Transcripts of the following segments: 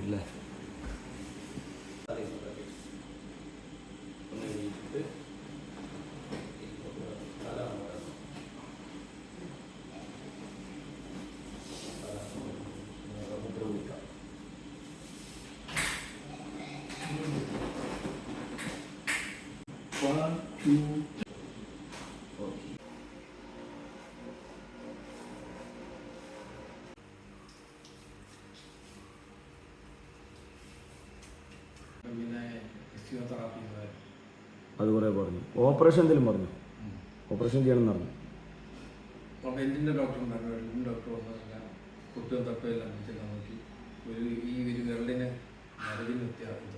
വന്നിട്ടില്ലേ? അത് കുറേ പറഞ്ഞു. ഓപ്പറേഷൻ എന്തെങ്കിലും പറഞ്ഞു? ഓപ്പറേഷൻ ചെയ്യണമെന്ന് പറഞ്ഞു. എല്ലിൻ്റെ ഡോക്ടർ ഉണ്ടായിരുന്നു. ഡോക്ടർ വന്നില്ല, കുട്ടിയും തട്ടുമെല്ലാം നോക്കി ഒരു വിരലിന് മരുന്നിന് വ്യത്യാസം.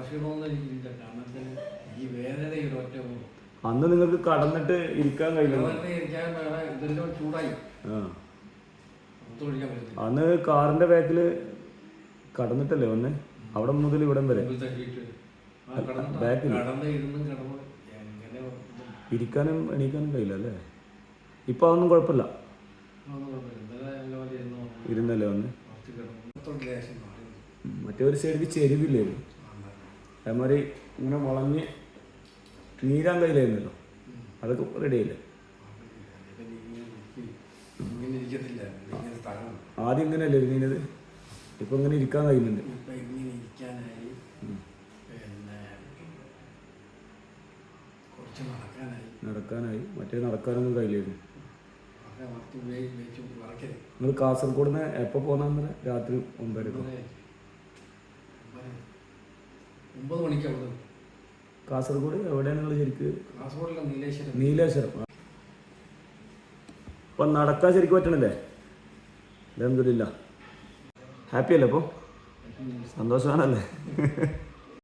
ക്ഷീണമൊന്നും എനിക്കില്ല. കാരണം ഈ വേദന ഒറ്റ അന്ന് നിങ്ങൾക്ക് കടന്നിട്ട് ഇരിക്കാൻ കഴിയില്ല. ഇതെല്ലാം ചൂടായി. അന്ന് കാറിന്റെ ബാക്കില് കടന്നിട്ടല്ലേ വന്ന്? അവിടെ മുതൽ ഇവിടം വരെ ബാക്കിൽ ഇരിക്കാനും എണീക്കാനും കഴിയില്ല അല്ലേ? ഇപ്പൊ അതൊന്നും കുഴപ്പമില്ല. ഇരുന്നല്ലേ വന്ന്? മറ്റേ ഒരു സൈഡിൽ ചെരുവില്ലായിരുന്നു. അതേമാതിരി ഇങ്ങനെ വളഞ്ഞ് നീരാൻ കഴിയില്ലായിരുന്നല്ലോ. അതൊക്കെ റെഡി ആയില്ലേ? ആദ്യം ഇങ്ങനെയല്ലേ ഇരുന്നത്? ഇപ്പൊ ഇങ്ങനെ ഇരിക്കാൻ കഴിയുന്നുണ്ട്. നടക്കാനായി. മറ്റേ നടക്കാനൊന്നും കഴിയില്ലായിരുന്നു. നിങ്ങൾ കാസർഗോഡ് നിന്ന് എപ്പോ പോന്ന? രാത്രി 9 മണിക്കാണ്. കാസർഗോഡ് എവിടെയാണ് നിങ്ങൾ ശരിക്ക്? കാസർഗോഡിലെ നീലേശ്വരം. അപ്പൊ നടക്കാൻ ശരിക്കും പറ്റണില്ലേ? അൽഹംദുലില്ലാ. ഹാപ്പി അല്ലേ? അപ്പോൾ സന്തോഷമാണല്ലേ?